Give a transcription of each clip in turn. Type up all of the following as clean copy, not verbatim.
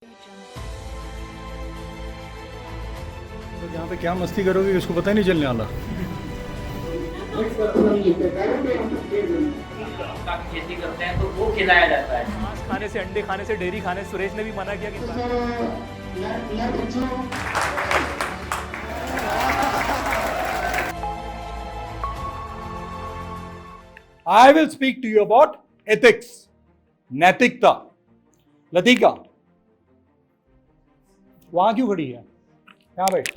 तो यहाँ पे क्या मस्ती करोगे इसको पता ही नहीं चलने वाला। का खेती करते हैं तो वो खिलाया जाता है। मांस खाने से, अंडे खाने से, डेयरी खाने से सुरेश ने भी मना किया कि I will speak to you about ethics, नैतिकता। लतिका वहां क्यों खड़ी है? यहाँ बैठ।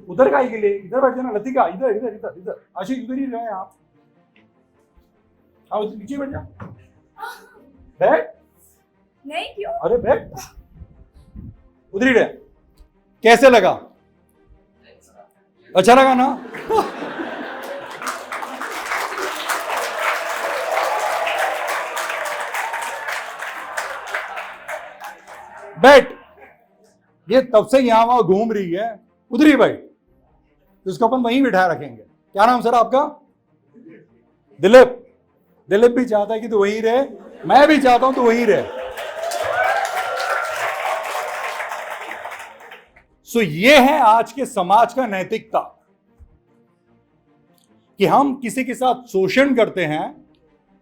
उधर काहे के लिए? इधर बैठ जाना लतिका। इधर इधर इधर इधर। आशीष इधर ही रहे आप। आओ नीचे बैठ जा। बैठ। नहीं क्यों? अरे बैठ। उधर ही रहे। कैसे लगा? अच्छा लगा ना? बैठ। ये तब से यहां वहां घूम रही है, उधर ही बैठ। इसको अपन वहीं बिठा रखेंगे। क्या नाम सर आपका? दिलीप। दिलीप भी चाहता है कि तू वहीं रहे, मैं भी चाहता हूं तू वहीं रहे। सो ये है आज के समाज का नैतिकता कि हम किसी के साथ शोषण करते हैं।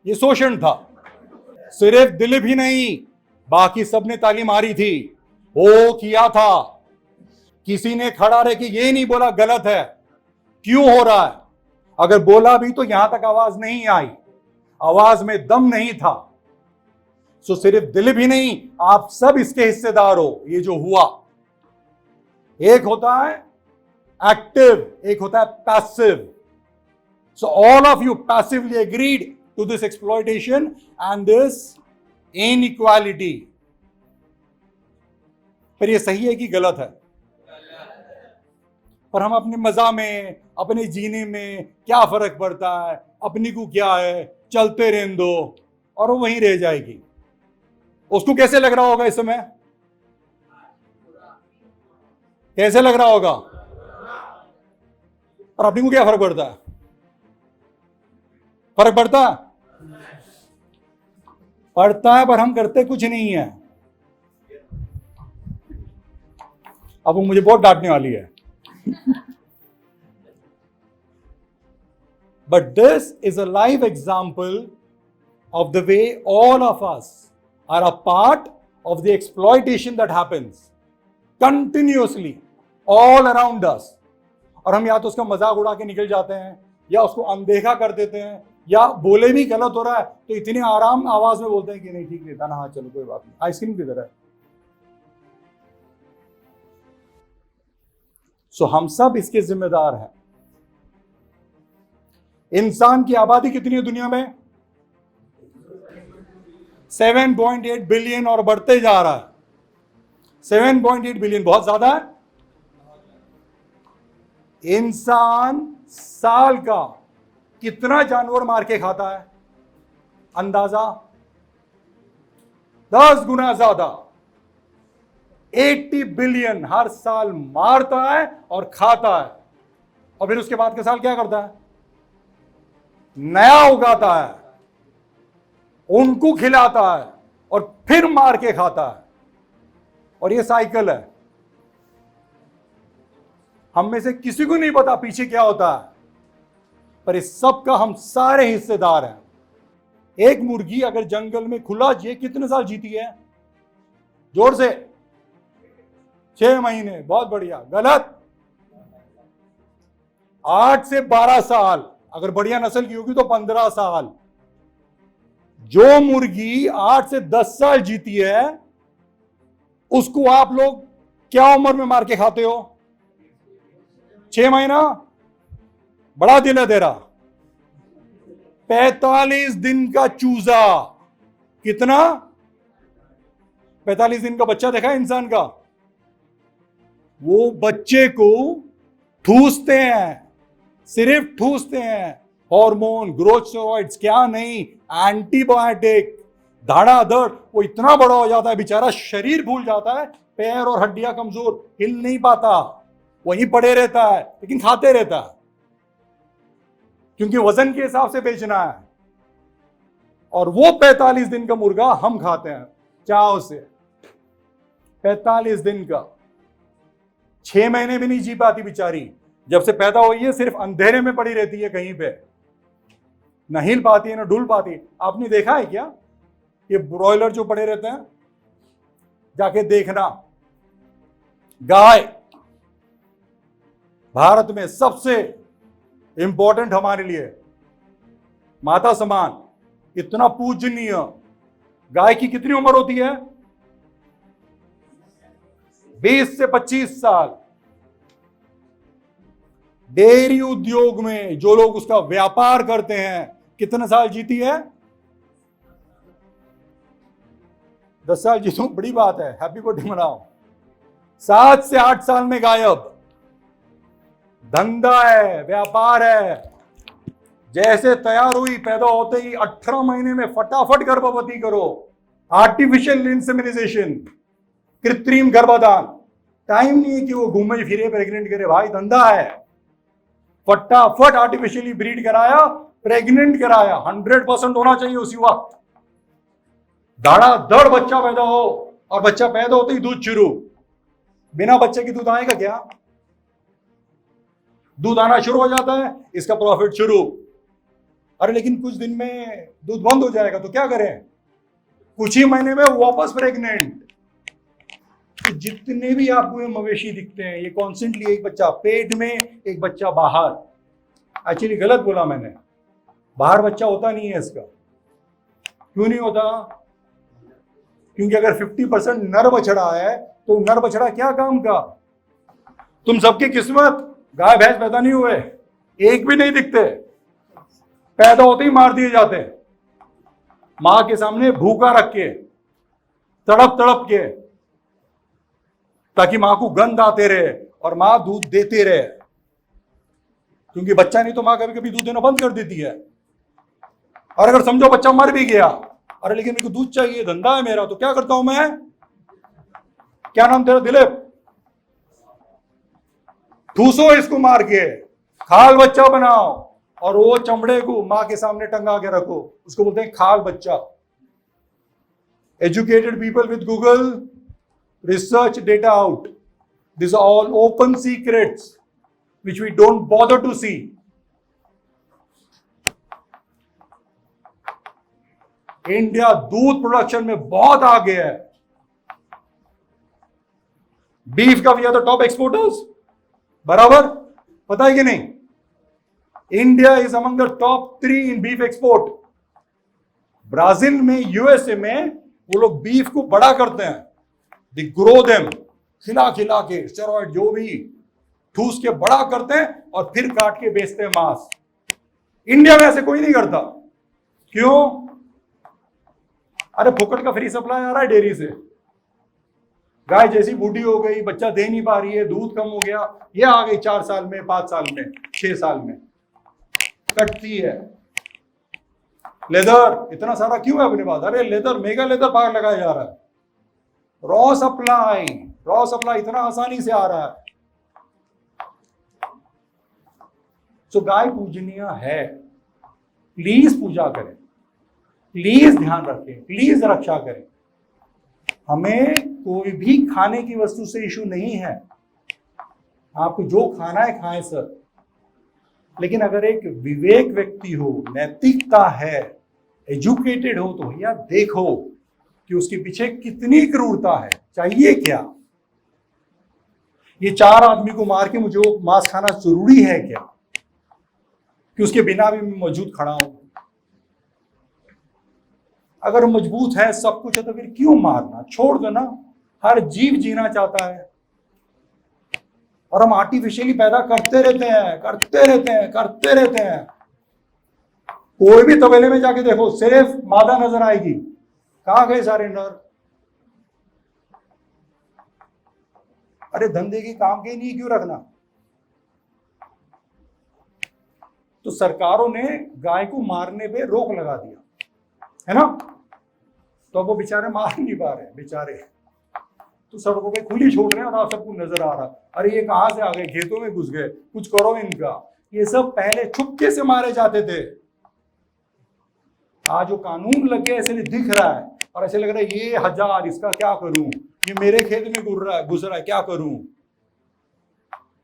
ये शोषण था। सिर्फ दिलीप ही नहीं, बाकी सबने ताली मारी थी। वो किया था। किसी ने खड़ा रह के ये नहीं बोला गलत है, क्यों हो रहा है। अगर बोला भी तो यहां तक आवाज नहीं आई, आवाज में दम नहीं था। सो सिर्फ दिलीप ही नहीं, आप सब इसके हिस्सेदार हो। ये जो हुआ, एक होता है एक्टिव, एक होता है passive. So all of you passively agreed to this exploitation and this inequality. पर ये सही है कि गलत है? पर हम अपने मजा में, अपने जीने में क्या फर्क पड़ता है, अपनी को क्या है, चलते रहने दो और वो वहीं रह जाएगी। उसको कैसे लग रहा होगा इस समय? कैसे लग रहा होगा? और अपनी को क्या फर्क पड़ता है? फर्क पड़ता है? पड़ता है, पर हम करते कुछ नहीं है। अब वो मुझे बहुत डांटने वाली है। But this is a live example of the way all of us are a part of the exploitation that happens continuously all around us. और हम या तो उसका मजाक उड़ा के निकल जाते हैं, या उसको अनदेखा कर देते हैं, या बोले भी गलत हो रहा है तो इतने आराम आवाज में बोलते हैं कि नहीं ठीक लेता ना, हाँ चलो कोई बात नहीं, आइसक्रीम किधर है। सो हम सब इसके जिम्मेदार हैं। इंसान की आबादी कितनी है दुनिया में? 7.8 बिलियन और बढ़ते जा रहा है। 7.8 बिलियन बहुत ज्यादा है। इंसान साल का कितना जानवर मार के खाता है? अंदाजा 10 गुना ज्यादा। 80 बिलियन हर साल मारता है और खाता है, और फिर उसके बाद के साल क्या करता है? नया उगाता है, उनको खिलाता है और फिर मार के खाता है। और ये साइकिल है। हम में से किसी को नहीं पता पीछे क्या होता है, पर इस सब का हम सारे हिस्सेदार हैं। एक मुर्गी अगर जंगल में खुला, ये कितने साल जीती है? जोर से 6 महीने। बहुत बढ़िया। गलत। 8 से 12 साल। अगर बढ़िया नस्ल की होगी तो 15 साल। जो मुर्गी 8 से 10 साल जीती है, उसको आप लोग क्या उम्र में मार के खाते हो? 6 महीना। बड़ा दिल है तेरा। 45 दिन का चूजा। कितना? 45 दिन का बच्चा देखा है इंसान का? वो बच्चे को ठूसते हैं, सिर्फ ठूसते हैं। हार्मोन, ग्रोथ स्टेरॉइड्स, क्या नहीं, एंटीबायोटिक, धड़ाधड़। वो इतना बड़ा हो जाता है बेचारा, शरीर भूल जाता है, पैर और हड्डियां कमजोर, हिल नहीं पाता, वहीं पड़े रहता है, लेकिन खाते रहता है, क्योंकि वजन के हिसाब से बेचना है। और वो 45 दिन का मुर्गा हम खाते हैं चाव से। 45 दिन का, 6 महीने भी नहीं जी पाती बेचारी। जब से पैदा हुई है सिर्फ अंधेरे में पड़ी रहती है, कहीं पे न हिल पाती है न डुल पाती है। आपने देखा है क्या ये ब्रॉयलर जो पड़े रहते हैं? जाके देखना। गाय भारत में सबसे इंपॉर्टेंट हमारे लिए, माता समान, इतना पूजनीय। गाय की कितनी उम्र होती है? 20 से 25 साल। डेयरी उद्योग में जो लोग उसका व्यापार करते हैं कितने साल जीती है? 10 साल जीतो, बड़ी बात है, हैप्पी बर्थडे मनाओ। 7 से 8 साल में गायब। धंधा है, व्यापार है। जैसे तैयार हुई, पैदा होते ही 18 महीने में फटाफट गर्भवती करो। आर्टिफिशियल इंसेमिनेशन, कृत्रिम गर्भाधान। टाइम नहीं है कि वो घूमे फिरे प्रेग्नेंट करे, भाई धंधा है। फटाफट आर्टिफिशियली ब्रीड कराया, प्रेग्नेंट कराया, 100% होना चाहिए उसी वक्त। धड़ाधड़ बच्चा पैदा हो, और बच्चा पैदा होते ही दूध शुरू। बिना बच्चे के दूध आएगा क्या? दूध आना शुरू हो जाता है, इसका प्रॉफिट शुरू। अरे लेकिन कुछ दिन में दूध बंद हो जाएगा तो क्या करें? कुछ ही महीने में वापस प्रेग्नेंट। तो जितने भी आपको ये मवेशी दिखते हैं, ये कॉन्स्टेंटली एक बच्चा पेट में, एक बच्चा बाहर। एक्चुअली गलत बोला मैंने, बाहर बच्चा होता नहीं है इसका। क्यों नहीं होता? क्योंकि अगर 50% नर बछड़ा है तो नर बछड़ा क्या काम का? तुम सबकी किस्मत, गाय भैंस पैदा नहीं हुए, एक भी नहीं दिखते, पैदा होते ही मार दिए जाते हैं। मां के सामने भूखा रख के, तड़प तड़प के, ताकि मां को गंध आते रहे और मां दूध देते रहे। क्योंकि बच्चा नहीं तो मां कभी कभी दूध देना बंद कर देती है। और अगर समझो बच्चा मर भी गया, अरे लेकिन मेरे को दूध चाहिए, धंधा है मेरा, तो क्या करता हूं मैं? क्या नाम तेरा? दिलीप। ठूसो इसको मार के, खाल बच्चा बनाओ, और वो चमड़े को मां के सामने टंगा के रखो। उसको बोलते हैं खाल बच्चा। Educated people with Google, research data out. These are all open secrets which we don't bother to see. India दूध प्रोडक्शन में बहुत आगे है। बीफ का we are the top exporters, बराबर, पता है कि नहीं? India is among the top 3 in beef export. Brazil में, यूएसए में वो लोग बीफ को बड़ा करते हैं। They grow them, खिला खिला के, स्टेरॉइड जो भी, ठूस के बड़ा करते हैं और फिर काट के बेचते हैं मांस। इंडिया में ऐसे कोई नहीं करता। क्यों? अरे फुकट का फ्री सप्लाई आ रहा है डेयरी से। गाय जैसी बूढ़ी हो गई, बच्चा दे नहीं पा रही है, दूध कम हो गया, ये आ गई 4 साल में, 5 साल में, 6 साल में, कटती है। लेदर इतना सारा क्यों है अपने पास? अरे लेदर, मेगा लेदर भाग लगाया जा रहा है। रॉ सप्लाई इतना आसानी से आ रहा है। तो गाय पूजनीय है, प्लीज पूजा करें, प्लीज ध्यान रखें, प्लीज रक्षा करें। हमें कोई भी खाने की वस्तु से इशू नहीं है। आपको जो खाना है खाएं सर, लेकिन अगर एक विवेक व्यक्ति हो, नैतिकता है, एजुकेटेड हो, तो भैया देखो कि उसके पीछे कितनी क्रूरता है, चाहिए क्या? ये 4 आदमी को मार के मुझे वो मांस खाना जरूरी है क्या? कि उसके बिना भी मैं मौजूद खड़ा हूं? अगर मजबूत है, सब कुछ है, तो फिर क्यों मारना? छोड़ दो ना। हर जीव जीना चाहता है, और हम आर्टिफिशियली पैदा करते रहते हैं, करते रहते हैं, करते रहते हैं। कोई भी तबेले में जाके देखो, सिर्फ मादा नजर आएगी। कहां गए सारे नर? अरे धंधे के काम के नहीं क्यों रखना? तो सरकारों ने गाय को मारने पे रोक लगा दिया है ना, तो अब वो बेचारे मार नहीं पा रहे बेचारे, तो सड़कों पे खुली छोड़ रहे हैं और आप सबको नजर आ रहा, अरे ये कहां से आ गए, खेतों में घुस गए, कुछ करो इनका। ये सब पहले छुपके से मारे जाते थे। आज जो कानून लग गया ऐसे नहीं दिख रहा है और ऐसे लग रहा है ये 1000 इसका क्या करूं, ये मेरे खेत में घुस रहा है क्या करूं।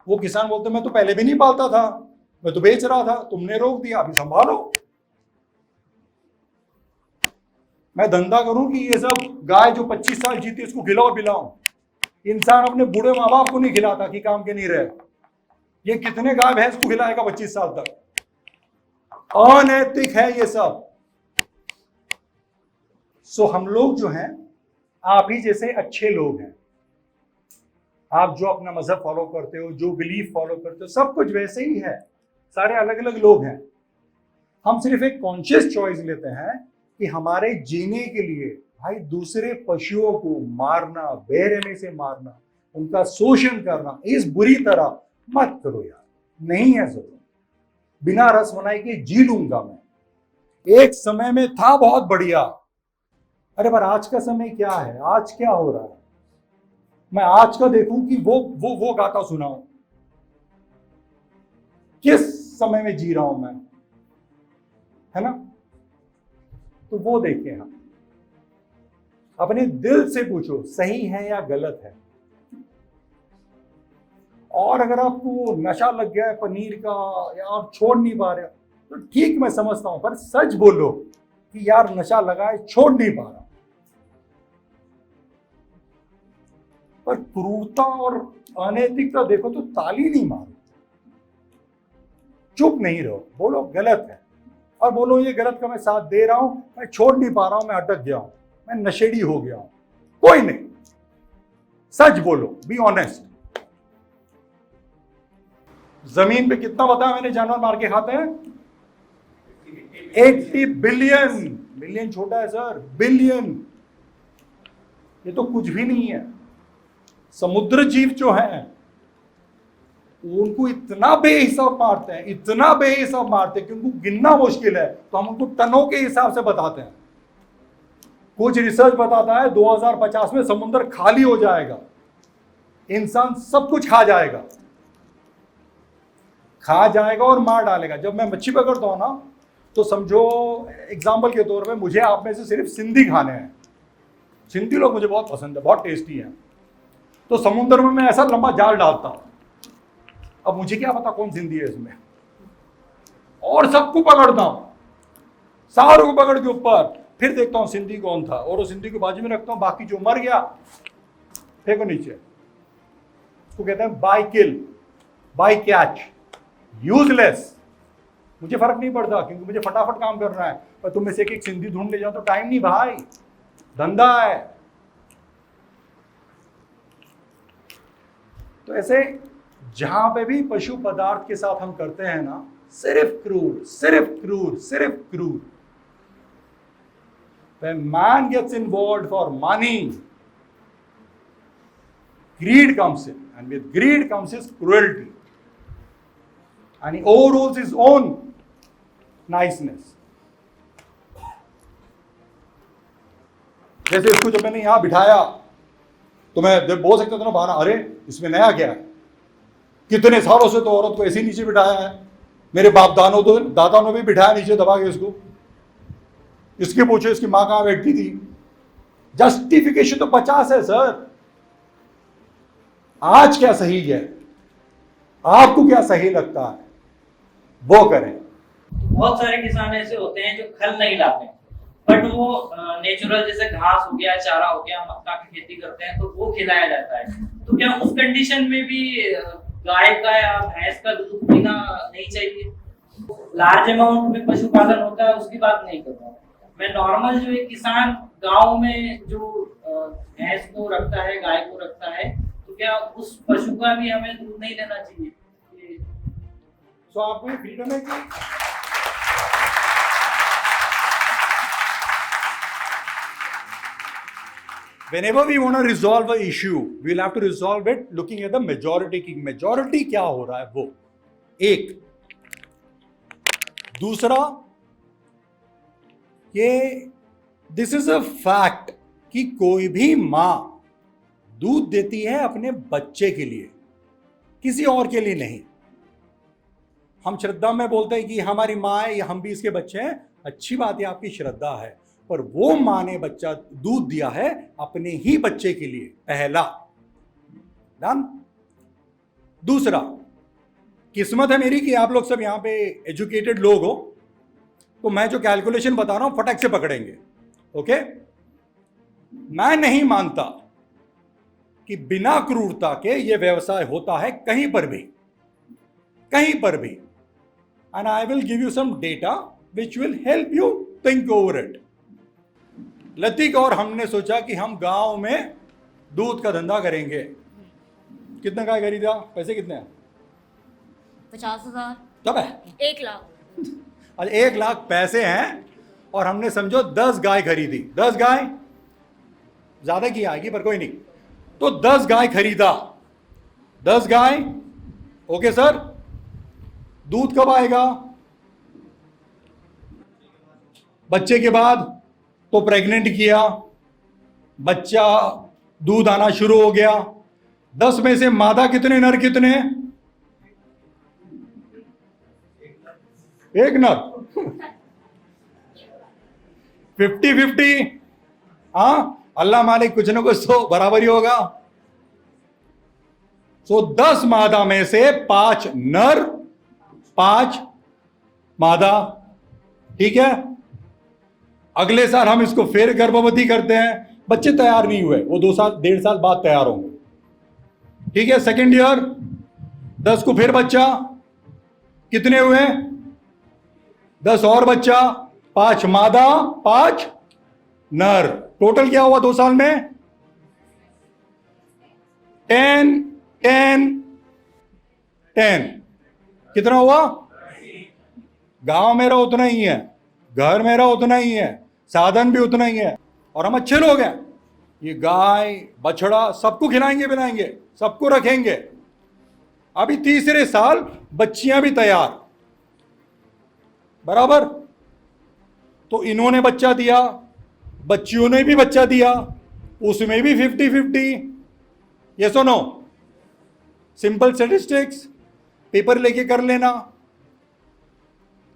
वो किसान बोलते मैं तो पहले भी नहीं पालता था, मैं तो बेच रहा था, तुमने रोक दिया, अभी संभालो। मैं धंधा करूं कि ये सब गाय जो 25 साल जीती इसको खिलाओ पिलाओ। इंसान अपने बूढ़े माँ बाप को नहीं खिलाता कि काम के नहीं रहे, ये कितने गाय भैंस को खिलाएगा 25 साल तक। अनैतिक है ये सब। सो हम लोग जो हैं आप ही जैसे अच्छे लोग हैं, आप जो अपना मजहब फॉलो करते हो, जो बिलीफ फॉलो करते हो, सब कुछ वैसे ही है, सारे अलग अलग लोग हैं। हम सिर्फ एक कॉन्शियस चॉइस लेते हैं कि हमारे जीने के लिए भाई दूसरे पशुओं को मारना, बेरहमी से मारना, उनका शोषण करना इस बुरी तरह मत करो यार, नहीं है जरूरत। बिना रसमलाई के जी लूंगा मैं, एक समय में था बहुत बढ़िया। अरे पर आज का समय क्या है, आज क्या हो रहा है, मैं आज का देखूं कि वो गाता सुनाऊं, किस समय में जी रहा हूं मैं, है ना। तो वो देखें, हम अपने दिल से पूछो सही है या गलत है। और अगर आपको नशा लग गया है पनीर का या आप छोड़ नहीं पा रहे तो ठीक, मैं समझता हूं, पर सच बोलो कि यार नशा लगा है, छोड़ नहीं पा रहा। पर क्रूरता और अनैतिकता देखो तो ताली नहीं मारो, चुप नहीं रहो, बोलो गलत है, और बोलो ये गलत का मैं साथ दे रहा हूं, मैं छोड़ नहीं पा रहा हूं, मैं अटक गया हूं, मैं नशेड़ी हो गया हूं। कोई नहीं, सच बोलो, बी ऑनेस्ट। जमीन पे कितना बताया मैंने जानवर मार के खाते हैं? 80 बिलियन। मिलियन छोटा है सर, बिलियन, ये तो कुछ भी नहीं है। समुद्र जीव जो हैं उनको इतना बेहिसाब मारते हैं, इतना बेहिसाब मारते हैं कि उनको गिनना मुश्किल है, तो हम उनको टनों के हिसाब से बताते हैं। कुछ रिसर्च बताता है 2050 में समुद्र खाली हो जाएगा, इंसान सब कुछ खा जाएगा और मार डालेगा। जब मैं मच्छी पकड़ता हूं ना, तो समझो एग्जाम्पल के तौर पे मुझे आप में से सिर्फ सिंधी खाने हैं, सिंधी लोग मुझे बहुत पसंद है, बहुत टेस्टी है, तो समुद्र में मैं ऐसा लंबा जाल डालता हूं। अब मुझे क्या पता कौन सिंधी है इसमें, और सबको पकड़ता हूं, सारों को पकड़ के ऊपर, फिर देखता हूं सिंधी कौन था, और वो सिंधी को बाजू में रखता हूं, बाकी जो मर गया फेंको नीचे। उसको कहते हैं बाय किल, बाय कैच, यूजलेस। मुझे फर्क नहीं पड़ता क्योंकि मुझे फटाफट काम करना है, पर तुम में से एक सिंधी ढूंढ ले जाओ तो टाइम नहीं भाई, धंधा है। तो ऐसे जहां पे भी पशु पदार्थ के साथ हम करते हैं ना, सिर्फ क्रूर, सिर्फ क्रूर, सिर्फ क्रूर। When man gets involved for money, greed comes in, and with greed comes his cruelty, and he overrules his own niceness. जैसे इसको जब मैंने यहां बिठाया तो मैं जब बोल सकता था ना बहाना, अरे इसमें नया क्या है, कितने सालों से तो औरत को ऐसे ही नीचे बिठाया है, मेरे बाप दादा ने भी बिठाया नीचे दबा के इसको, इसके पूछो इसकी मां कहां बैठती थी। जस्टिफिकेशन तो 50 है सर। आज क्या सही है, आपको क्या सही लगता है वो करें। बहुत सारे किसान ऐसे होते हैं जो खल नहीं लाते, बट वो नेचुरल जैसे घास हो गया, चारा हो गया, मक्का की खेती करते हैं तो वो खिलाया जाता है। तो क्या उस कंडीशन में भी गाय का या भैंस का दूध पीना नहीं चाहिए? लार्ज अमाउंट में पशुपालन होता है उसकी बात नहीं कर रहा हूँ मैं, नॉर्मल जो एक किसान गांव में जो भैंस को रखता है, गाय को रखता है, तो क्या उस पशु का भी हमें दूध नहीं लेना चाहिए? तो आपको फ्रीडम है कि whenever we want to resolve an issue, we'll have to resolve it looking at the majority की majority क्या हो रहा है वो एक। दूसरा, ये दिस इज अ फैक्ट कि कोई भी मां दूध देती है अपने बच्चे के लिए, किसी और के लिए नहीं। हम श्रद्धा में बोलते हैं कि हमारी मां है, या हम भी इसके बच्चे हैं, अच्छी बात है, आपकी श्रद्धा है, पर वो माँ ने बच्चा दूध दिया है अपने ही बच्चे के लिए, पहला। डन। दूसरा, किस्मत है मेरी कि आप लोग सब यहां पे एजुकेटेड लोग हो, तो मैं जो कैलकुलेशन बता रहा हूं फटक से पकड़ेंगे। ओके? मैं नहीं मानता कि बिना क्रूरता के ये व्यवसाय होता है कहीं पर भी, कहीं पर भी। And I will give you some data which will help you think over it. लतीक और हमने सोचा कि हम गांव में दूध का धंधा करेंगे। कितना गाय खरीदा? पैसे कितने हैं? 50,000। तब है 1 लाख। आज 1 लाख पैसे हैं और हमने समझो 10 गाय खरीदी। 10 गाय ज्यादा की आएगी पर कोई नहीं, तो 10 गाय खरीदा। 10 गाय, ओके सर। दूध कब आएगा? बच्चे के बाद। तो प्रेग्नेंट किया, बच्चा दूध आना शुरू हो गया। 10 में से मादा कितने, नर कितने? 1 नर। 50-50। हाँ, अल्लाह मालिक कुछ ना कुछ तो बराबर ही होगा। सो 10 मादा में से 5 नर, 5 मादा। ठीक है? अगले साल हम इसको फिर गर्भवती करते हैं, बच्चे तैयार नहीं हुए, वो 2 साल 1.5 साल बाद तैयार होंगे। ठीक है? सेकेंड ईयर 10 को फिर बच्चा, कितने हुए? 10 और बच्चा, 5 मादा 5 नर। टोटल क्या हुआ 2 साल में? 10 10 10। कितना हुआ? गांव मेरा उतना ही है, घर मेरा उतना ही है, साधन भी उतना ही है, और हम अच्छे लोग हैं। ये गाय बछड़ा सबको खिलाएंगे पिलाएंगे, सबको रखेंगे। अभी तीसरे साल बच्चियां भी तैयार, बराबर। तो इन्होंने बच्चा दिया, बच्चियों ने भी बच्चा दिया, उसमें भी 50-50। यस और नो? सिंपल स्टैटिस्टिक्स, पेपर लेके कर लेना।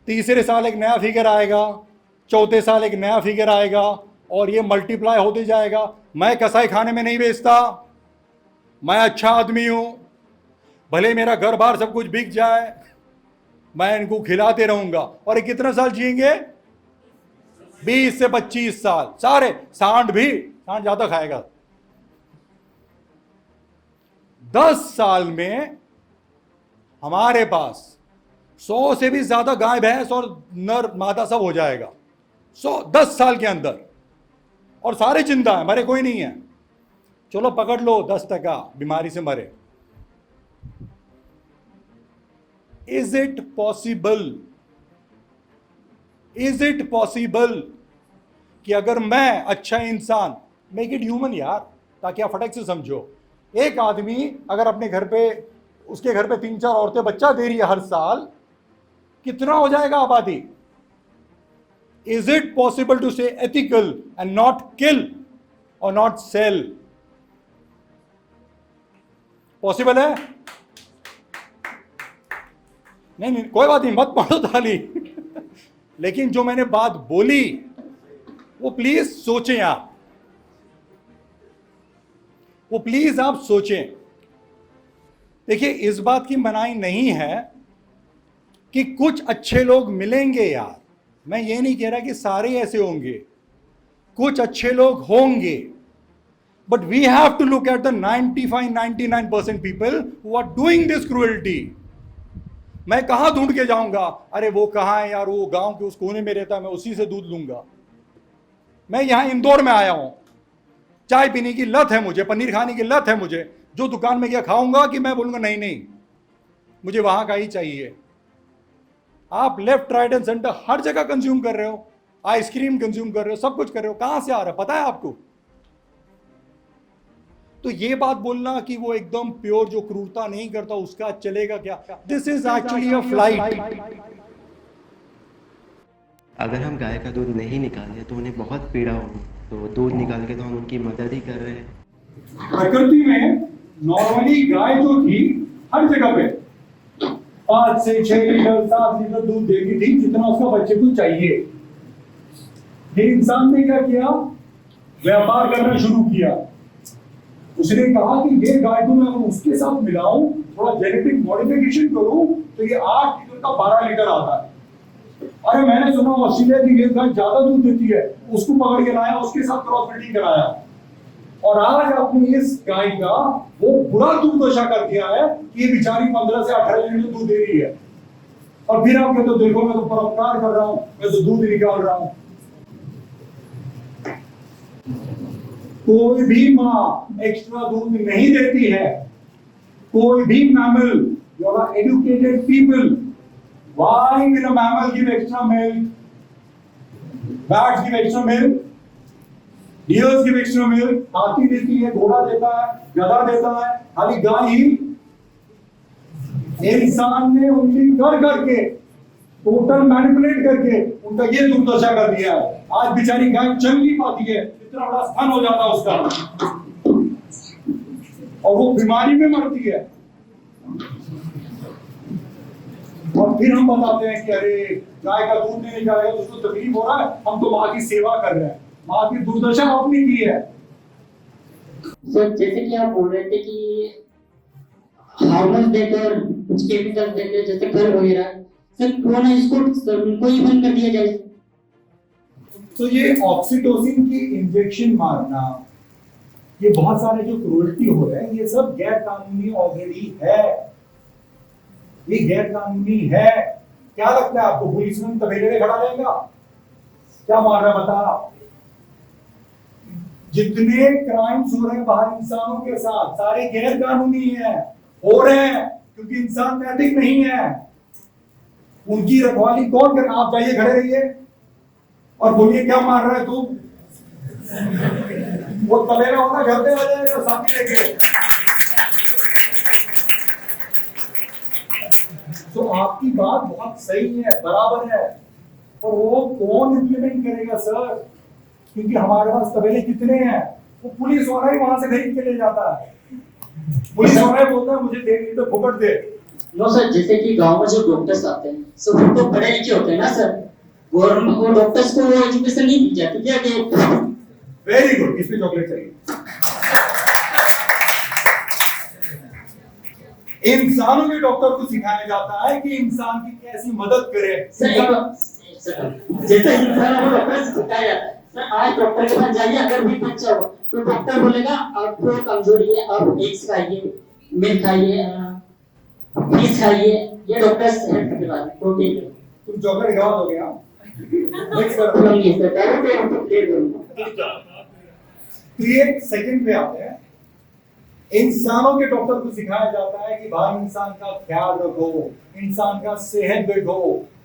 तीसरे साल एक नया फिगर आएगा, चौथे साल एक नया फिगर आएगा, और ये मल्टीप्लाई होते जाएगा। मैं कसाई खाने में नहीं बेचता, मैं अच्छा आदमी हूं, भले मेरा घर बार सब कुछ बिक जाए, मैं इनको खिलाते रहूंगा। और ये कितना साल जिएंगे? 20 से 25 साल। सारे सांड भी, सांड ज्यादा खाएगा। 10 साल में हमारे पास 100 से भी ज्यादा गाय भैंस और नर मादा सब हो जाएगा। 10 साल के अंदर, और सारे जिंदा है, मरे कोई नहीं है। चलो पकड़ लो 10% बीमारी से मरे। Is it possible, is it possible कि अगर मैं अच्छा इंसान, मेक इट ह्यूमन यार, ताकि आप फटक से समझो। एक आदमी अगर अपने घर पे, उसके घर पे 3-4 औरतें बच्चा दे रही है हर साल, कितना हो जाएगा आबादी? इज इट पॉसिबल टू से एथिकल एंड नॉट किल और नॉट सेल? पॉसिबल है? नहीं, कोई बात नहीं, मत मारो ताली। लेकिन जो मैंने बात बोली वो प्लीज सोचें आप, वो प्लीज आप सोचें। देखिए, इस बात की मनाही नहीं है कि कुछ अच्छे लोग मिलेंगे यार, मैं ये नहीं कह रहा कि सारे ऐसे होंगे, कुछ अच्छे लोग होंगे, but we have to look at the 95-99% people who are doing this cruelty. मैं कहां ढूंढ के जाऊंगा? अरे वो कहां है यार, वो गांव के उस कोने में रहता है, मैं उसी से दूध लूंगा। मैं यहां इंदौर में आया हूं, चाय पीने की लत है मुझे, पनीर खाने की लत है मुझे, जो दुकान में क्या खाऊंगा कि मैं बोलूंगा नहीं नहीं मुझे वहां का ही चाहिए। आप लेफ्ट राइट एंड सेंटर हर जगह कंज्यूम कर रहे हो, आइसक्रीम कंज्यूम कर रहे हो, सब कुछ कर रहे हो, कहां से आ रहा है पता है आपको? तो ये बात बोलना कि वो एकदम प्योर जो क्रूरता नहीं करता उसका चलेगा क्या? This is actually a flight. अगर हम गाय का दूध नहीं निकालें तो उन्हें बहुत पीड़ा होगी, तो दूध निकाल के तो हम उनकी मदद ही कर रहे हैं। प्रकृति में नॉर्मली गाय जो थी हर जगह पे 5 से 6 लीटर 7 लीटर दूध देती थी, जितना उसका बच्चे को चाहिए। फिर इंसान ने क्या किया, व्यापार करना शुरू किया। उसने कहा कि ये गाय को मैं उसके साथ मिलाऊं, थोड़ा जेनेटिक मॉडिफिकेशन करूं, तो ये 8 लीटर का 12 लीटर आता है। अरे मैंने सुना ऑस्ट्रेलिया की ये गाय ज्यादा दूध देती है, उसको पकड़ के लाया, उसके साथ क्रॉस ब्रीडिंग कराया, और आज आपने इस गाय का वो बुरा दुर्दशा कर दिया है कि ये बेचारी 15 से 18 लीटर दूध दे रही है। और फिर आप कहते हो देखो मैं तो परोपकार कर रहा हूं, मैं तो दूध निकाल रहा हूं। कोई भी माँ एक्स्ट्रा दूध नहीं देती है, कोई भी mammal, you are educated people, why will a mammal give extra milk? Bats give extra milk, deers give extra milk, हाथी देती है, घोड़ा देता है, गधा देता है, खाली गाय ही। इंसान ने उंगली कर करके, टोटल मैनिपुलेट करके उनका ये दुर्दशा कर दिया है। आज बेचारी गाय चल नहीं पाती है, इतना बड़ा स्थान हो जाता है उसका, और वो बीमारी में मरती है। और फिर हम बताते हैं कि अरे गाय का दूध नहीं निकालेगा तो उसको तकलीफ हो रहा है, हम तो माँ की सेवा कर रहे हैं। माँ की दुर्दशा आपने की है। सर जैसे कि आप बोल रहे थे कि हार्मोन देकर कुछ केमिकल देकर जैसे कल वगैरह, सर क्यों ना इसको उनको ही बंद कर दिया जाए। तो ये ऑक्सीटोसिन की इंजेक्शन मारना, ये बहुत सारे जो क्रूरटी हो रहे हैं, ये सब गैर कानूनी ऑलरेडी है, ये गैर कानूनी है। क्या लगता है आपको पुलिसमैन तबेले में खड़ा रहेगा? क्या मार रहा है बता? जितने क्राइम्स हो रहे हैं बाहर इंसानों के साथ, सारे गैर कानूनी है, हो रहे हैं क्योंकि इंसान नैतिक नहीं है। उनकी रखवाली कौन करे? आप जाइए, खड़े रहिए और बोलिए क्या मार रहा है तू? वो तबेला होना घर पे आ जाएगा साथी लेके। तो आपकी बात बहुत सही है, बराबर है, और वो कौन इम्प्लीमेंट करेगा सर? क्योंकि हमारे पास तबेले कितने हैं, वो पुलिस वाला ही वहां से खरीद के ले जाता है। पुलिस वाला ही बोलता है मुझे 1 लीटर फुकट दे। नो सर, जैसे कि गांव में जो डॉक्टर्स आते हैं सब वो तो पढ़े लिखे होते हैं ना सर, गवर्नमेंट को डॉक्टर्स को वो एजुकेशन नहीं दी जाती क्या? वेरी गुड, इसमें चॉकलेट चाहिए। इंसानों के डॉक्टर को सिखाया जाता है कि इंसान की कैसी मदद करे। जैसे इंसानों को डॉक्टर से सिखाया जाता है, सर आज डॉक्टर के पास जाइए, अगर भी बच्चा हो तो डॉक्टर बोलेगा आपको कमजोरी है, आप एग्स खाइए, मिल्क खाइए, फिश खाइए, ये डॉक्टर हेल्थ के बारे में प्रोटीन। तुम चॉकलेट खा दोगे? हाँ, नेक्स्ट कर। तो ये सेकंड पे आते हैं, इंसानों के डॉक्टर को सिखाया जाता है कि भाई इंसान का ख्याल रखो, इंसान का सेहत देखो,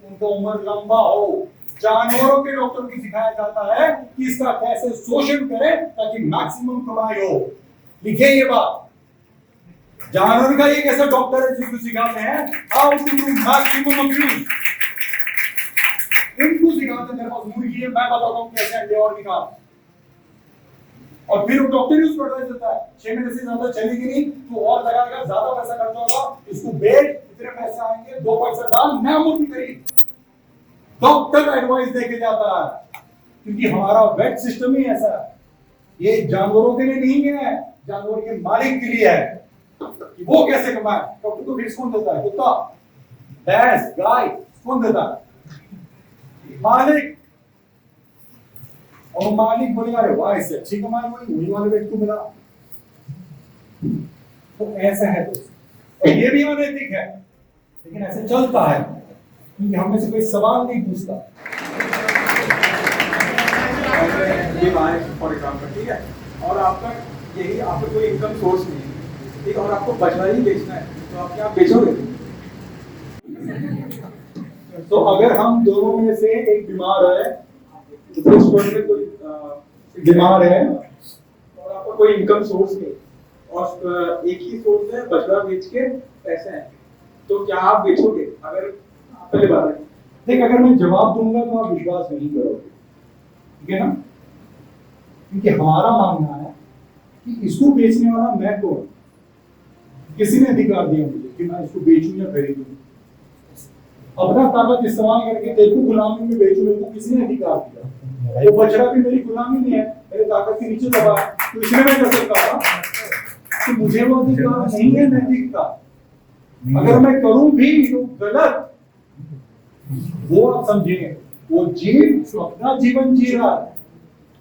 उनका उम्र लंबा हो। जानवरों के डॉक्टर को सिखाया जाता है कि इसका कैसे शोषण करें ताकि मैक्सिमम कमाई हो। लिखिए ये बात, जानवर का एक ऐसा डॉक्टर है जिसको सिखाते हैं how to do maximum abuse. इनको सिखाते हैं, मेरे पास मुर्गी है, मैं बताता हूँ कैसे अंडे और निकाल, और फिर वो डॉक्टर ही उसको एडवाइस देता है 6 महीने से ज्यादा चलेगी नहीं तो और लगाएगा, ज्यादा पैसा खर्च होगा, इसको बेच, इतने पैसे आएंगे, 2 पैसा डाल, नया मुर्गी खरीद। डॉक्टर एडवाइस देके जाता है, क्योंकि हमारा वेट सिस्टम ही ऐसा है। ये जानवरों के लिए नहीं है, जानवर के मालिक के लिए है कि वो कैसे कमाए। डॉक्टर को फीस कौन देता है? कुत्ता, भैंस, गाय, कौन देता है? मालिक। और मालिक बोलेगा अरे वाह इससे अच्छी कमाई हुई, वही वाले व्यक्ति को मिला। तो ऐसा है दोस्तों, ये भी अनैतिक है, लेकिन ऐसे चलता है क्योंकि हमें से कोई सवाल नहीं पूछता। फॉर एग्जाम्पल, ठीक है, और आपका यही आपका कोई इनकम सोर्स नहीं है, ठीक, और आपको बचना ही बेचना है, तो आप क्या बेचोगे? तो अगर हम दोनों में से एक बीमार है, तो फिर स्टोर में कोई बीमार है और आपका कोई इनकम सोर्स नहीं, और एक ही सोर्स है बछड़ा बेच के पैसे हैं, तो क्या आप बेचोगे? अगर पहले बात है, देख, अगर मैं जवाब दूंगा तो आप विश्वास नहीं करोगे, ठीक है ना? क्योंकि हमारा मानना है कि इसको बेचने वाला मैं कौन? किसी ने अधिकार दिया मुझे कि मैं इसको बेचूं या खरीदूं? अपना ताकत इस्तेमाल करके देखो गुलामी में बेचूं, मेरे को किसी ने अधिकार दिया? वो बछड़ा भी मेरी गुलामी नहीं है, मेरे ताकत के नीचे दबा है, तो इसलिए मैं कर सकता था। तो मुझे वो अधिकार नहीं है नैतिक का। अगर मैं करूं भी तो गलत, वो आप समझिए, वो जीव अपना जीवन जी रहा है,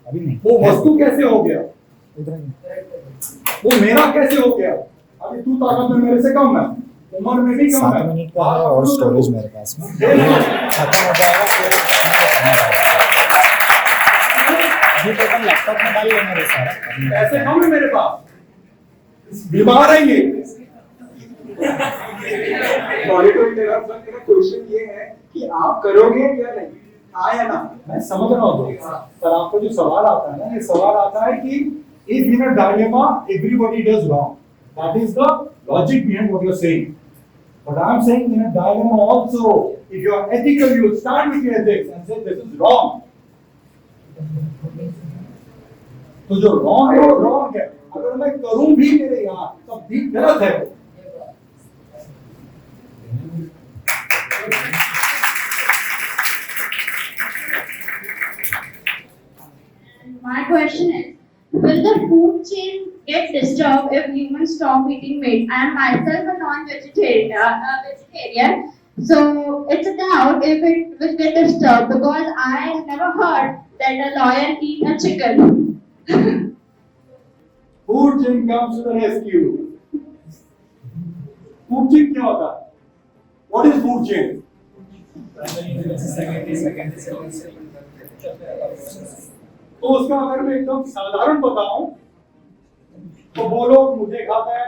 अभी नहीं, वो वस्तु कैसे हो गया, वो मेरा कैसे हो गया? अभी तू ताकत में मेरे से कम है, उम्र में भी कम 7 है। मिनट का है और स्टोरेज मेरे पास में खत्म हो जाएगा फिर अभी तो तुम लैपटॉप में डाल लेना रे सारा। पैसे कम है मेरे पास, बीमार है ये। सॉरी टू इंटरप्ट, सर मेरा क्वेश्चन ये है कि आप करोगे या नहीं, हाँ या ना? मैं समझ रहा हूँ, पर आपको जो सवाल आता है ना, ये सवाल आता है कि if in a dilemma everybody does wrong, that is the logic behind what you are saying. But I am saying in a dilemma also, if you are ethical, you stand with your ethics and say this is wrong. तो जो wrong है वो wrong है, अगर मैं करूं भी मेरे यहाँ तब भी गलत है। My question is, will the food chain get disturbed if humans stop eating meat? I am myself a vegetarian, so it's a doubt if it will get disturbed because I never heard that a lion eat a chicken. Food chain comes to the rescue. Food chain क्या होता है? What is food chain? तो उसका अगर मैं एकदम साधारण बताऊं तो वो लोग मुझे खाता है,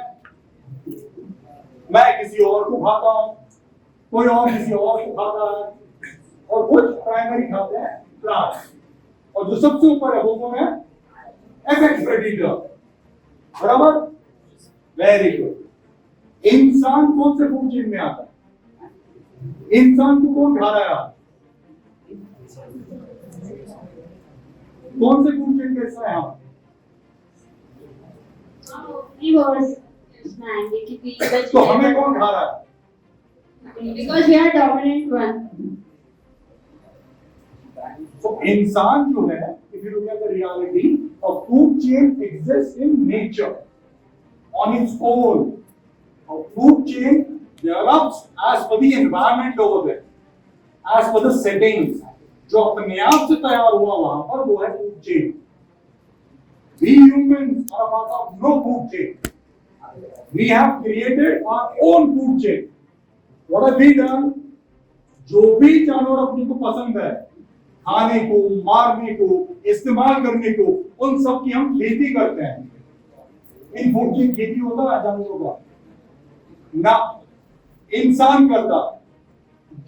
मैं किसी और को खाता हूं, कोई और किसी और को खाता है, और कुछ प्राइमरी खाते हैं प्लांट्स, और जो सबसे ऊपर है वो कौन है? Apex predator. बराबर, वेरी गुड। इंसान कौन से फूड चेन में आता है? इंसान को कौन खा रहा है? कौन से फूड चेन का हिस्सा है हम? तो हमें कौन खा रहा है? Because we are dominant one. तो इंसान जो है, if you look at the reality, a food chain exists in nature on its own. A food chain develops as per the environment over there, as per the settings. जो अपने आप से तैयार हुआ वहां पर वो है food chain. We humans are a part of no food chain. We have created our own food chain. What have we done? जो भी जानवर अपने को पसंद है, खाने को, मारने को, इस्तेमाल करने को, उन सब की हम खेती करते हैं। इन फूड चेन खेती होता है जानवरों का ना, इंसान करता।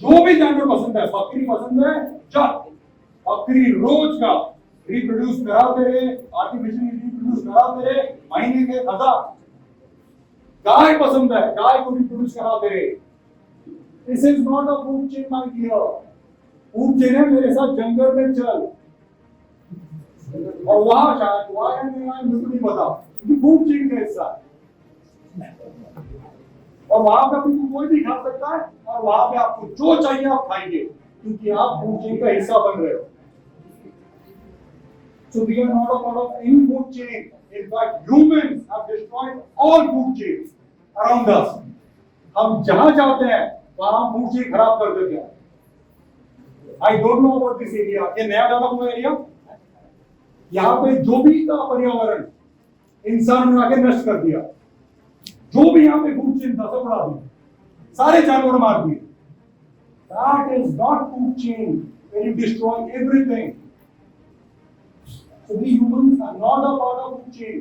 जो भी जानवर पसंद है, बकरी पसंद है, चल बकरी रोज का रिप्रोड्यूस कराते रहे, आर्टिफिशियली रिप्रोड्यूस कराते रहे, महीने के 1000। गाय पसंद है, गाय को रिप्रोड्यूस कराते रहे। This is not a food chain my dear. Food chain है मेरे साथ जंगल में चल, और वहां शायद हुआ है मुझे नहीं पता, क्योंकि फूड चेन का हिस्सा है, और वहां पे आपको कोई भी खा सकता है, और वहां पे आपको जो चाहिए आप खाइए, क्योंकि आप फूड चेन का हिस्सा बन रहे हो। So we are not a part of any food chain. In fact, humans have destroyed all food chains around us. हम जहां जाते हैं वहां हम फूड चेन खराब कर देते हैं। I don't know about this area. ये नया डेवलप हुआ एरिया, यहाँ पे जो भी था पर्यावरण इंसान ने आके नष्ट कर दिया। जो भी यहाँ पे फूड चेन था सब उड़ा दिया, सारे जानवर मार दिए। That is not food chain when you destroy everything. So we humans are not a part of food chain.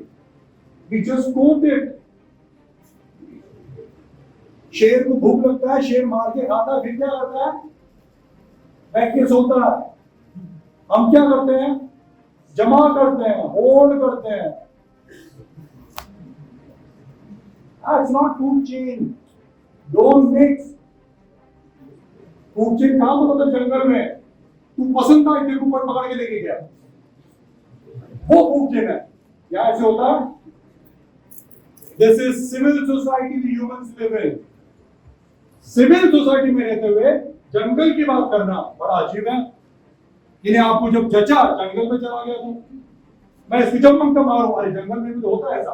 We just quote it. शेर को भूख लगता है, शेर मार के खाता है, फिर क्या करता है? बैठ के सोता है। हम क्या करते हैं? जमा करते हैं, होल्ड करते हैं। That's not food chain. Don't mix. Food chain कहां पर होता है? जंगल में। तू पसंद था, तेरे को ऊपर पकड़ के लेके गया, वो फूड चेन है। क्या ऐसे होता है? This is civil society we humans live in. Civil society में रहते हुए जंगल की बात करना बड़ा अजीब है। इन्हें आपको जब जचा जंगल में चला गया तो मैं इसकी जब मंगता मारू, अरे जंगल में भी तो होता है ऐसा।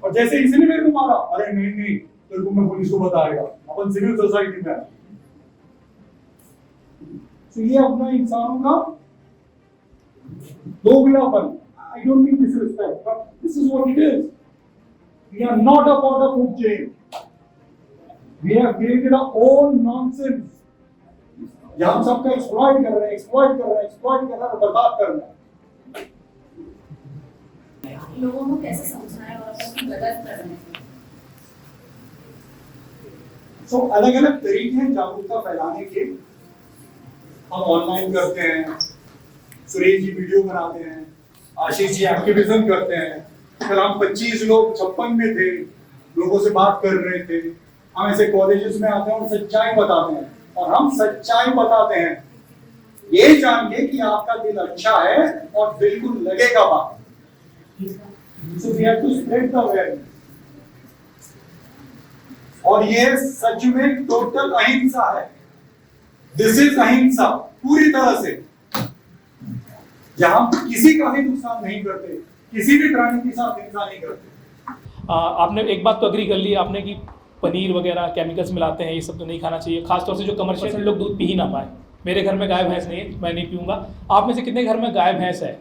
और जैसे इसने मेरे को मारा, अरे नहीं नहीं तेरे को मैं पुलिस को बताएगा, अपन सिविल सोसाइटी में। तो ये अपना इंसानों का दोगलापन, I don't mean disrespect, but this is what it is. We are not a part of food chain. We have created our own nonsense. जहाँ हम सबका एक्सप्लॉइट कर रहे हैं और बर्बाद कर रहे हैं। लोगों को कैसे समझाएं और अपनी गलत कर रहे हैं? तो अलग अलग तरीके हैं जागरूकता फैलाने के। हम ऑनलाइन करते हैं, सुरेश जी वीडियो बनाते हैं, आशीष जी एक्टिविज्म करते हैं। कल हम 25 लोग 56 में थे, लोगों से बात कर रहे थे। हम ऐसे कॉलेजेस में आते हैं और सच्चाई बताते हैं, और हम सच्चाई बताते हैं ये जान के कि आपका दिल अच्छा है और बिल्कुल लगेगा बात। So we have to spread the awareness. और ये सच में टोटल अहिंसा है। दिस इज अहिंसा पूरी तरह से, जहां किसी का भी नुकसान नहीं करते, किसी भी प्राणी के साथ हिंसा नहीं करते। आपने एक बात तो अग्री कर ली आपने कि पनीर वगैरह केमिकल्स मिलाते हैं, ये सब तो नहीं खाना चाहिए, खासतौर से जो कमर्शियल लोग दूध पी ही ना पाए। मेरे घर में गाय भैंस नहीं है, मैं नहीं पीऊंगा। आप में से कितने घर में गाय भैंस है?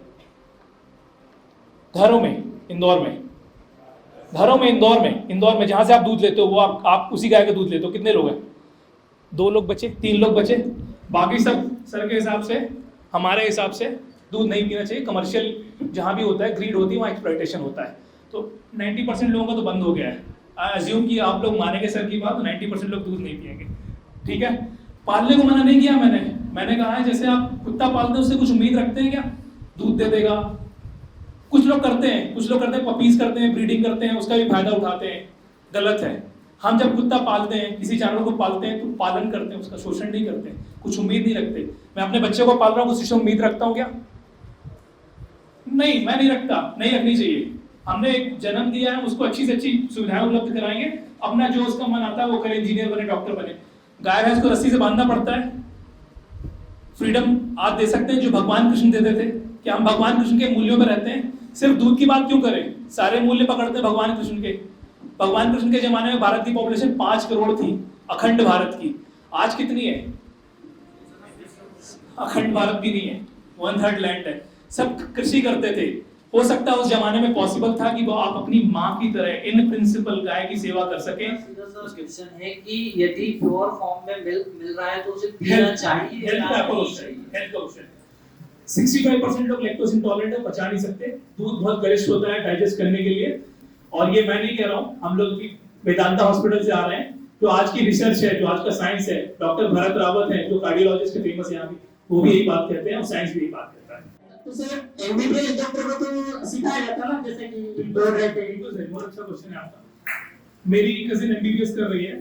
घरों में, इंदौर में, घरों में, इंदौर में जहाँ से आप दूध लेते हो वो आप उसी गाय का दूध लेते हो। कितने लोग हैं? 2 लोग बचे, 3 लोग बचे, बाकी सब सर के हिसाब से, हमारे हिसाब से दूध नहीं पीना चाहिए। कमर्शियल जहाँ भी होता है, ग्रीड होती है, वहाँ एक्सप्लॉइटेशन होता है। तो 90% लोगों का तो बंद हो गया है। अज्यूम कि आप लोग मानेंगे सर की बात, तो 90% लोग दूध नहीं पिएंगे। ठीक है, पालने को मना नहीं किया मैंने कहा है जैसे आप कुत्ता पालते हैं उससे कुछ उम्मीद रखते हैं क्या दूध दे देगा? कुछ लोग करते हैं, पपीज करते हैं, ब्रीडिंग करते हैं, उसका भी फायदा उठाते हैं, गलत है। हम जब कुत्ता पालते हैं, किसी जानवर को पालते हैं, तो पालन करते हैं, उसका शोषण नहीं करते, कुछ उम्मीद नहीं रखते। मैं अपने बच्चे को पाल रहा हूँ, कुछ उम्मीद रखता हूँ क्या? नहीं, मैं नहीं रखता, नहीं रखनी चाहिए। हमने एक जन्म दिया है, उसको अच्छी से अच्छी सुविधाएं उपलब्ध कराएंगे, अपना जो उसका मन आता है वो करे, इंजीनियर बने, डॉक्टर बने। गाय भैंस को रस्सी से बांधना पड़ता है। फ्रीडम आज दे सकते हैं जो भगवान कृष्ण देते थे, कि हम भगवान कृष्ण के मूल्यों में रहते हैं। सिर्फ दूध की बात क्यों करें? सारे मूल्य पकड़ते हैं भगवान कृष्ण के। भगवान कृष्ण के जमाने में भारत की पॉपुलेशन 5 करोड़ थी, अखंड भारत की। आज कितनी है? अखंड भारत भी नहीं है, 1/3 लैंड है। सब कृषि करते थे। हो सकता है उस जमाने में पॉसिबल था कि वो आप अपनी माँ की तरह इन प्रिंसिपल गाय की सेवा कर सकें। क्वेश्चन है कि यदि प्योर फॉर्म में मिल्क मिल रहा है तो उसे पीना चाहिए या नहीं चाहिए? हेल्थ का क्वेश्चन। 65% लोग लैक्टोज इंटॉलरेंट है, पचा नहीं सकते। दूध बहुत गरिष्ठ होता है डाइजेस्ट करने के लिए। और ये मैं नहीं कह रहा हूँ, हम लोग भी वेदांता हॉस्पिटल से आ रहे हैं। जो आज की रिसर्च है, जो आज का साइंस है, डॉक्टर भरत रावत है जो कार्डियोलॉजिस्ट है फेमस यहाँ भी, वो भी यही बात कहते हैं और साइंस भी यही बात कहता है। तो सर एमबीबीएस डॉक्टर को तो सिखाया जाता ना, जैसे कि बोल रहे थे। बहुत अच्छा क्वेश्चन है आपका। मेरी कजिन एमबीबीएस कर रही है,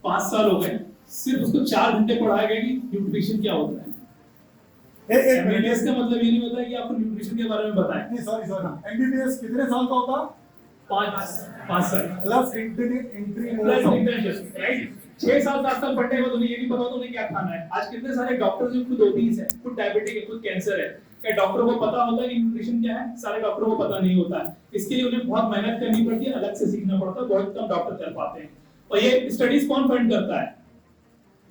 5 साल हो गए, सिर्फ उसको 4 घंटे पढ़ाया गया कि न्यूट्रिशन क्या होता है। एमबीबीएस का मतलब ये नहीं होता है कि आपको न्यूट्रिशन के बारे में बताएं। नहीं सॉरी एमबीबीएस कितने साल का होता? 5 साल प्लस एंट्री राइट। 6 साल 7 साल पढ़ने के बाद उन्हें ये नहीं पता होता उन्हें क्या खाना है। आज कितने सारे डॉक्टर्स जो खुद ओबीस है, खुद डायबिटिक है, खुद कैंसर है, क्या डॉक्टरों को पता होता है कि न्यूट्रिशन क्या है? सारे डॉक्टरों को पता नहीं होता है। इसके लिए उन्हें बहुत मेहनत करनी पड़ती है, अलग से सीखना पड़ता है, बहुत कम डॉक्टर कर पाते हैं। और ये स्टडीज कौन फंड करता है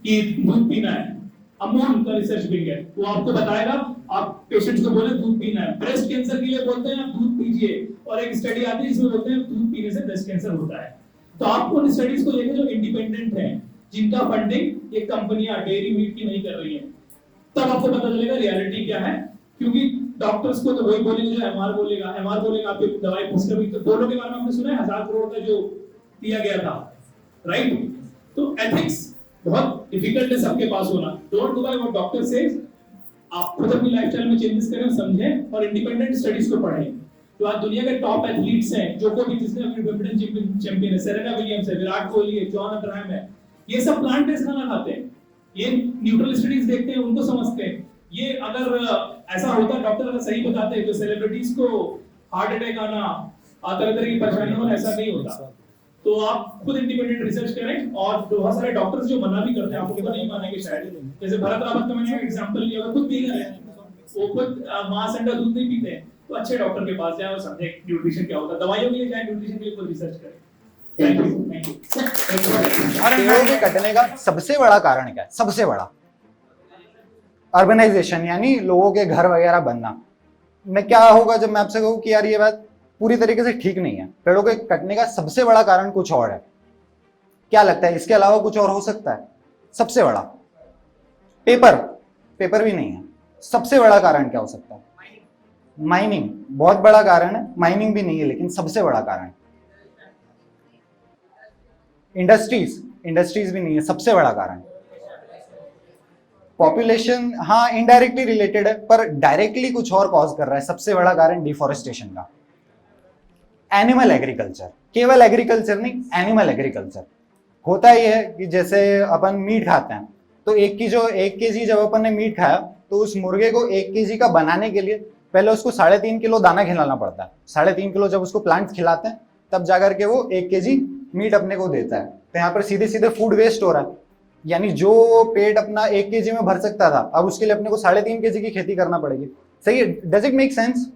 कि दूध पीना है? अमूल का रिसर्च विंग है, वो आपको बताएगा। आप पेशेंट्स को बोले दूध पीना है, ब्रेस्ट कैंसर के लिए बोलते हैं आप दूध पीजिए, और एक स्टडी आती है जिसमें बोलते हैं दूध पीने से ब्रेस्ट कैंसर होता है। तो आप उन स्टडीज को देखें जो इंडिपेंडेंट हैं, जिनका फंडिंग ये कंपनियां डेयरी मीट की नहीं कर रही हैं, तब आपको पता चलेगा रियलिटी क्या है। क्योंकि डॉक्टर्स को तो वही बोलेंगे जो एमआर बोलेगा आपकी दवाई पुस्तक। तो दोनों के बारे में आपने सुना है 1000 करोड़ का जो दिया गया था, राइट? तो एथिक्स बहुत डिफिकल्ट है सबके पास होना। Don't do by what doctor says. आप खुद अपनी लाइफस्टाइल में चेंजेस करें, समझें और इंडिपेंडेंट स्टडीज को पढ़ें। जो आज दुनिया के टॉप एथलीट्स हैं, जोकोविच जिसने अपनी विंबलडन चैंपियन है, सेरेना विलियम्स है, विराट कोहली है, जॉन अब्राहम है, ये सब प्लांट बेस्ड खाना खाते हैं। ये न्यूट्रल स्टडीज देखते हैं, उनको समझते हैं। ये अगर ऐसा होता, डॉक्टर अगर सही बताते तो सेलिब्रिटीज को हार्ट अटैक आना, तरह तरह की परेशानी होना ऐसा नहीं होता। तो आप खुद इंडिपेंडेंट रिसर्च करें, और बहुत सारे डॉक्टर्स जो मना भी करते हैं, आपको नहीं मानेंगे शायद, जैसे भरत रावत का मैंने एग्जांपल लिया, अगर खुद वीगन है, वो खुद मांस अंडा दूध नहीं पीते हैं, तो अच्छे डॉक्टर के पास जाए और समझे न्यूट्रिशन क्या होता है, दवाइयों के लिए जाए, न्यूट्रिशन के ऊपर रिसर्च करें। Thank you. पेड़ों के कटने का सबसे बड़ा कारण क्या है? सबसे बड़ा अर्बनाइजेशन, यानी लोगों के घर वगैरह बनना। मैं क्या होगा जब मैं आपसे कहूँ कि यार ये बात पूरी तरीके से ठीक नहीं है, पेड़ों के कटने का सबसे बड़ा कारण कुछ और है। क्या लगता है इसके अलावा कुछ और हो सकता है? सबसे बड़ा पेपर भी नहीं है। सबसे बड़ा कारण क्या हो सकता है? माइनिंग बहुत बड़ा कारण है, माइनिंग भी नहीं है, लेकिन सबसे बड़ा कारण इंडस्ट्रीज भी नहीं है, सबसे बड़ा कारण पॉपुलेशन। हाँ, इनडायरेक्टली रिलेटेड है, पर डायरेक्टली कुछ और कॉज कर रहा है। सबसे बड़ा कारण डिफॉरेस्टेशन का। एनिमल एग्रीकल्चर, केवल एग्रीकल्चर नहीं, एनिमल एग्रीकल्चर। होता ही है कि जैसे अपन मीट खाते हैं, तो 1 केजी जब अपन ने मीट खाया, तो उस मुर्गे को 1 केजी का बनाने के लिए पहले उसको 3.5 किलो दाना खिलाना पड़ता है। 3.5 किलो जब उसको प्लांट्स खिलाते हैं, तब जाकर के वो 1 केजी मीट अपने को देता है। तो यहाँ पर सीधे सीधे फूड वेस्ट हो रहा है, यानी जो पेट अपना 1 केजी में भर सकता था, अब उसके लिए अपने को 3.5 केजी की खेती करना पड़ेगी। सही है? डज इट मेक सेंस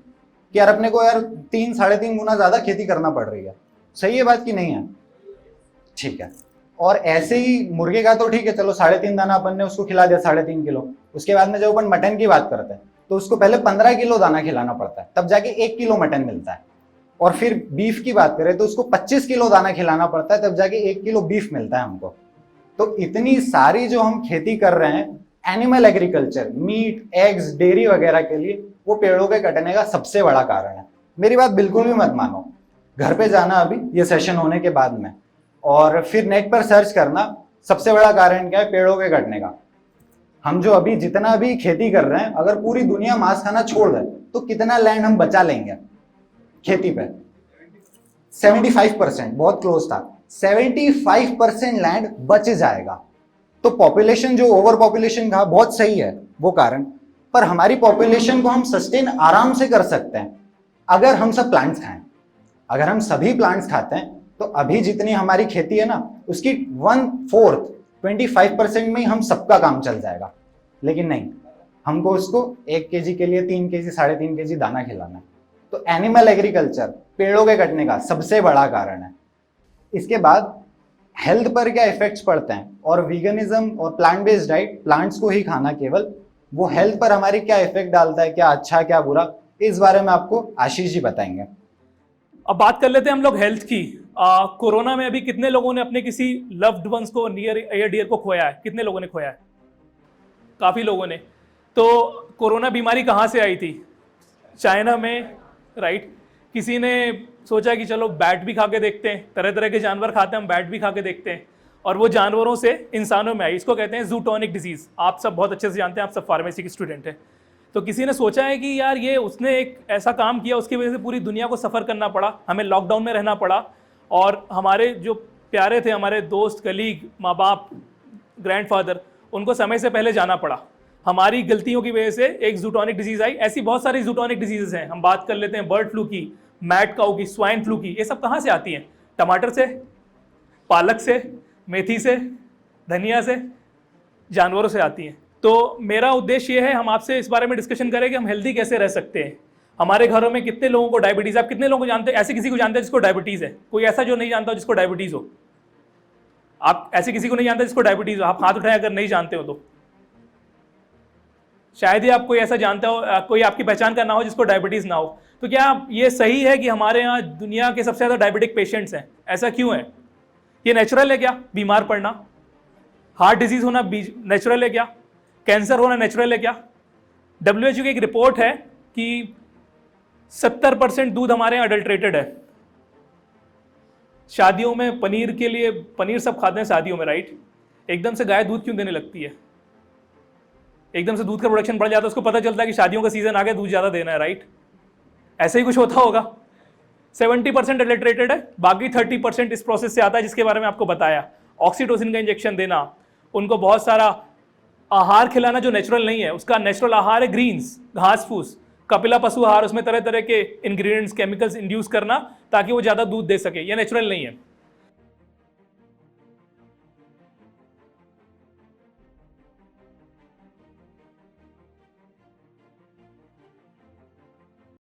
कि यार अपने को यार 3-3.5 गुना ज्यादा खेती करना पड़ रही है? सही है बात कि नहीं है? ठीक है। और ऐसे ही मुर्गे का तो ठीक है, चलो 3.5 दाना अपन ने उसको खिला दिया, 3.5 किलो। उसके बाद में जब अपन मटन की बात करते हैं, तो उसको पहले 15 किलो दाना खिलाना पड़ता है, तब जाके 1 किलो मटन मिलता है। और फिर बीफ की बात करें तो उसको 25 किलो दाना खिलाना पड़ता है, तब जाके 1 किलो बीफ मिलता है हमको। तो इतनी सारी जो हम खेती कर रहे हैं animal agriculture, meat, eggs, dairy वगैरह के लिए, वो पेड़ों के कटने का सबसे बड़ा कारण है। मेरी बात बिल्कुल भी मत मानो, घर पे जाना अभी ये सेशन होने के बाद में, और फिर नेट पर सर्च करना सबसे बड़ा कारण क्या है पेड़ों के कटने का। हम जो अभी जितना भी खेती कर रहे हैं, अगर पूरी दुनिया मांस खाना छोड़ दे तो कितना लैंड हम बचा लेंगे खेती पे? 75%, बहुत क्लोज था, 75% लैंड बच जाएगा। तो पॉपुलेशन जो ओवर पॉपुलेशन का बहुत सही है वो कारण, पर हमारी पॉपुलेशन को हम सस्टेन आराम से कर सकते हैं अगर हम सब प्लांट्स खाएं। अगर हम सभी प्लांट्स खाते हैं तो अभी जितनी हमारी खेती है ना, उसकी 1/4 25% में ही हम सबका काम चल जाएगा। लेकिन नहीं, हमको उसको 1 केजी के लिए 3 केजी 3.5 केजी दाना खिलाना है। तो एनिमल एग्रीकल्चर पेड़ों के कटने का सबसे बड़ा कारण है। इसके बाद हेल्थ पर क्या इफेक्ट्स पड़ते हैं, और वीगनिज्म और प्लांट बेस्ड डाइट, प्लांट्स को ही खाना केवल, वो हेल्थ पर हमारी क्या इफेक्ट डालता है, क्या अच्छा क्या बुरा, इस बारे में आपको आशीष जी बताएंगे। अब बात कर लेते हैं हम लोग हेल्थ की। कोरोना में अभी कितने लोगों ने अपने किसी लव्ड वंस को, नियर या डियर को खोया है? कितने लोगों ने खोया है? काफ़ी लोगों ने। तो कोरोना बीमारी कहाँ से आई थी? चाइना में, राइट। किसी ने सोचा कि चलो बैट भी खा के देखते हैं, तरह तरह के जानवर खाते हैं, हम बैट भी खा के देखते हैं, और वो जानवरों से इंसानों में आई। इसको कहते हैं जूटोनिक डिजीज़। आप सब बहुत अच्छे से जानते हैं, आप सब फार्मेसी के स्टूडेंट हैं। तो किसी ने सोचा है कि यार ये उसने एक ऐसा काम किया, उसकी वजह से पूरी दुनिया को सफ़र करना पड़ा, हमें लॉकडाउन में रहना पड़ा, और हमारे जो प्यारे थे, हमारे दोस्त, कलीग, माँ बाप, ग्रैंडफादर, उनको समय से पहले जाना पड़ा। हमारी गलतियों की वजह से एक जूटोनिक डिजीज़ आई। ऐसी बहुत सारी जूटोनिक डिजीज़ हैं। हम बात कर लेते हैं बर्ड फ्लू की, मैड काऊ की, स्वाइन फ्लू की। ये सब कहाँ से आती हैं? टमाटर से, पालक से, मेथी से, धनिया से, जानवरों से आती हैं। तो मेरा उद्देश्य ये है, हम आपसे इस बारे में डिस्कशन करें कि हम हेल्दी कैसे रह सकते हैं। हमारे घरों में कितने लोगों को डायबिटीज़, आप कितने लोगों को जानते हैं, ऐसे किसी को जानते हैं जिसको डायबिटीज़ है? कोई ऐसा जो नहीं जानता हो जिसको डायबिटीज़ हो? आप ऐसे किसी को नहीं जानते जिसको डायबिटीज़ हो? आप हाथ उठाएं अगर नहीं जानते हो तो। शायद ही आप कोई ऐसा जानता हो, कोई आपकी पहचान का ना हो जिसको डायबिटीज़ ना हो। तो क्या ये सही है कि हमारे यहाँ दुनिया के सबसे ज़्यादा डायबिटिक पेशेंट्स हैं? ऐसा क्यों है? ये नेचुरल है क्या बीमार पड़ना? हार्ट डिजीज़ होना नेचुरल है क्या? कैंसर होना नेचुरल है क्या? WHO की एक रिपोर्ट है कि 70% दूध हमारे यहाँ अडल्ट्रेटेड है। शादियों में पनीर के लिए, पनीर सब खाते हैं शादियों में, राइट? एकदम से गाय दूध क्यों देने लगती है? एकदम से दूध का प्रोडक्शन बढ़ जाता है, उसको पता चलता है कि शादियों का सीजन आ गया, दूध ज़्यादा देना है, राइट? ऐसे ही कुछ होता होगा। 70% अडल्ट्रेटेड है, बाकी 30% इस प्रोसेस से आता है जिसके बारे में आपको बताया। ऑक्सीटोसिन का इंजेक्शन देना, उनको बहुत सारा आहार खिलाना जो नेचुरल नहीं है। उसका नेचुरल आहार है ग्रीन्स, घास फूस, कपिला पशु आहार, उसमें तरह तरह के इंग्रेडिएंट्स, केमिकल्स इंड्यूस करना ताकि वो ज़्यादा दूध दे सके। ये नेचुरल नहीं है।